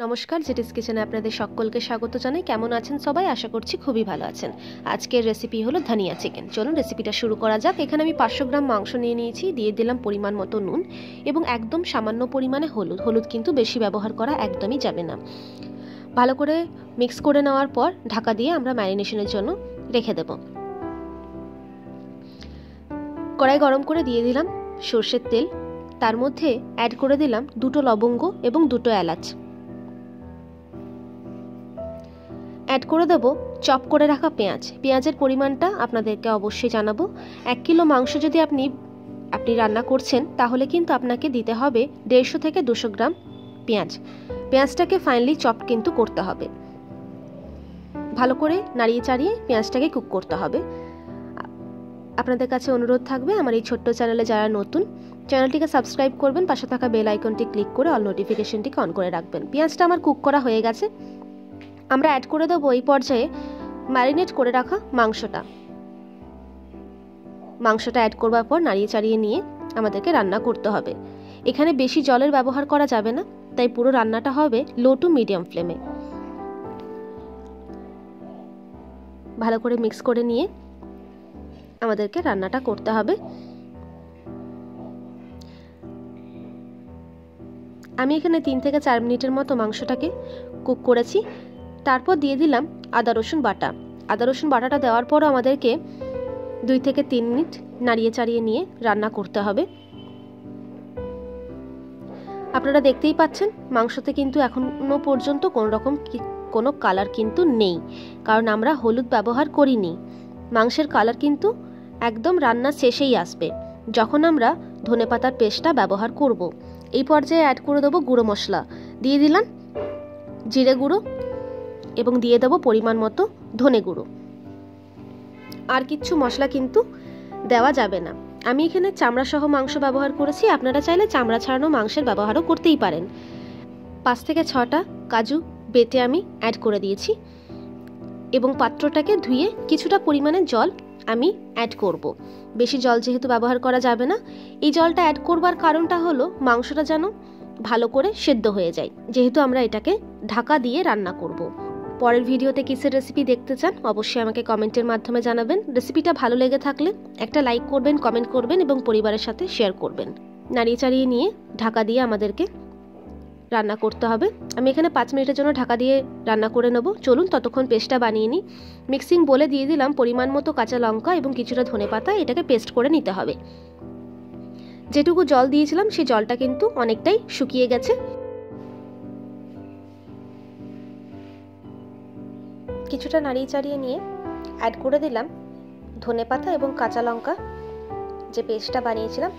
নমস্কার, জেটিস কিচেনে আপনাদের সকলকে স্বাগত জানাই। কেমন আছেন সবাই? আশা করছি খুবই ভালো আছেন। আজকের রেসিপি হলো ধনিয়া চিকেন। চলুন রেসিপিটা শুরু করা যাক। এখানে আমি 500 গ্রাম মাংস নিয়ে নিয়েছি, দিয়ে দিলাম পরিমাণ মতো নুন এবং একদম সামান্য পরিমাণে হলুদ কিন্তু বেশি ব্যবহার করা একদমই যাবে না। ভালো করে মিক্স করে নেওয়ার পর ঢাকা দিয়ে আমরা ম্যারিনেশনের জন্য রেখে দেব। কড়াই গরম করে দিয়ে দিলাম সর্ষের তেল, তার মধ্যে অ্যাড করে দিলাম 2টো লবঙ্গ এবং 2টো এলাচ। অ্যাড করে দেবো চপ করে রাখা পেঁয়াজের পরিমাণটা আপনাদেরকে অবশ্যই জানাবো। 1 কিলো মাংস যদি আপনি রান্না করছেন তাহলে কিন্তু আপনাকে দিতে হবে 150 থেকে 200 গ্রাম পেঁয়াজটাকে ফাইনালি চপ কিন্তু করতে হবে। ভালো করে নাড়িয়ে চাড়িয়ে পেঁয়াজটাকে কুক করতে হবে। আপনাদের কাছে অনুরোধ থাকবে, আমার এই ছোট্ট চ্যানেলে যারা নতুন, চ্যানেলটিকে সাবস্ক্রাইব করবেন, পাশে থাকা বেল আইকনটি ক্লিক করে অল নোটিফিকেশনটিকে অন করে রাখবেন। পেঁয়াজটা আমার কুক করা হয়ে গেছে। আমরা অ্যাড করে দেবো এই পর্যায়ে ম্যারিনেট করে রাখা মাংসটা অ্যাড করবার পর নাড়িয়ে চাড়িয়ে নিয়ে আমাদেরকে রান্না করতে হবে। এখানে বেশি জলের ব্যবহার করা যাবে না, তাই পুরো রান্নাটা হবে লো টু মিডিয়াম ফ্লেমে। ভালো করে মিক্স করে নিয়ে আমাদেরকে রান্নাটা করতে হবে। আমি এখানে 3 থেকে 4 মিনিটের মতো মাংসটাকে কুক করেছি। তারপর দিয়ে দিলাম আদা রসুন বাটাটা দেওয়ার পরও আমাদেরকে 2 থেকে 3 মিনিট নাড়িয়ে চাড়িয়ে নিয়ে রান্না করতে হবে। আপনারা দেখতেই পাচ্ছেন মাংসতে কিন্তু এখনো পর্যন্ত কোনো কালার কিন্তু নেই, কারণ আমরা হলুদ ব্যবহার করিনি। মাংসের কালার কিন্তু একদম রান্না শেষেই আসবে, যখন আমরা ধনেপাতার পেস্টটা ব্যবহার করব। এই পর্যায়ে অ্যাড করে দেবো গুঁড়ো মশলা। দিয়ে দিলাম জিরে গুঁড়ো এবং দিয়ে দেবো পরিমাণ মতো ধনে গুঁড়ো। আর কিচ্ছু মশলা কিন্তু দেওয়া যাবে না। আমি এখানে চামড়া সহ মাংস ব্যবহার করেছি, আপনারা চাইলে চামড়া ছাড়ানো মাংসের ব্যবহারও করতেই পারেন। 5 থেকে 6টা কাজু বেটে আমি অ্যাড করে দিয়েছি এবং পাত্রটাকে ধুয়ে কিছুটা পরিমাণে জল আমি অ্যাড করব। বেশি জল যেহেতু ব্যবহার করা যাবে না, এই জলটা অ্যাড করবার কারণটা হলো মাংসটা যেন ভালো করে সেদ্ধ হয়ে যায়, যেহেতু আমরা এটাকে ঢাকা দিয়ে রান্না করব। পরের ভিডিওতে কিসের রেসিপি দেখতে চান অবশ্যই আমাকে কমেন্টের মাধ্যমে জানাবেন। রেসিপিটা ভালো লেগে থাকলে একটা লাইক করবেন, কমেন্ট করবেন এবং পরিবারের সাথে শেয়ার করবেন। নাড়িয়ে চাড়িয়ে নিয়ে ঢাকা দিয়ে আমাদেরকে রান্না করতে হবে। আমি এখানে 5 মিনিটের জন্য ঢাকা দিয়ে রান্না করে নেব। চলুন ততক্ষণ পেস্টটা বানিয়ে নিই। মিক্সিং বলে দিয়ে দিলাম পরিমাণ মতো কাঁচা লঙ্কা এবং কিছুটা ধনেপাতা। এটাকে পেস্ট করে নিতে হবে। যেটুকু জল দিয়েছিলাম সেই জলটা কিন্তু অনেকটাই শুকিয়ে গেছে। কিছুটা নাড়িয়ে চাড়িয়ে নিয়ে অ্যাড করে দিলাম ধনেপাতা এবং কাঁচা লঙ্কা, যে পেস্টটা বানিয়েছিলাম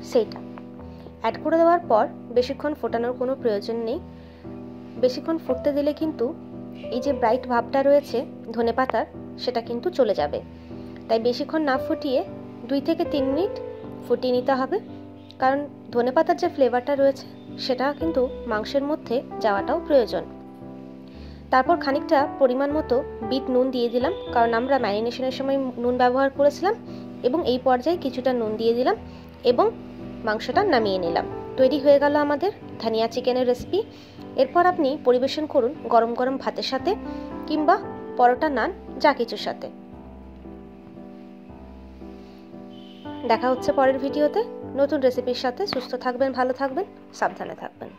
সেইটা অ্যাড করে দেওয়ার পর বেশিক্ষণ ফোটানোর কোনো প্রয়োজন নেই। বেশিক্ষণ ফুটতে দিলে কিন্তু এই যে ব্রাইট ভাবটা রয়েছে ধনেপাতার, সেটা কিন্তু চলে যাবে। তাই বেশিক্ষণ না ফুটিয়ে 2 থেকে 3 মিনিট ফুটিয়ে নিতে হবে, কারণ ধনেপাতার যে ফ্লেভারটা রয়েছে সেটা কিন্তু মাংসের মধ্যে যাওয়াটাও প্রয়োজন। তারপর খানিকটা পরিমাণ মতো বিট নুন দিয়ে দিলাম, কারণ আমরা ম্যারিনেশনের সময় নুন ব্যবহার করেছিলাম, এবং এই পর্যায়ে কিছুটা নুন দিয়ে দিলাম এবং মাংসটা নামিয়ে নিলাম। তৈরি হয়ে গেল আমাদের ধনিয়া চিকেনের রেসিপি। এরপর আপনি পরিবেশন করুন গরম গরম ভাতের সাথে কিংবা পরোটা, নান, যা কিছুর সাথে। দেখা হচ্ছে পরের ভিডিওতে নতুন রেসিপির সাথে। সুস্থ থাকবেন, ভালো থাকবেন, সাবধানে থাকবেন।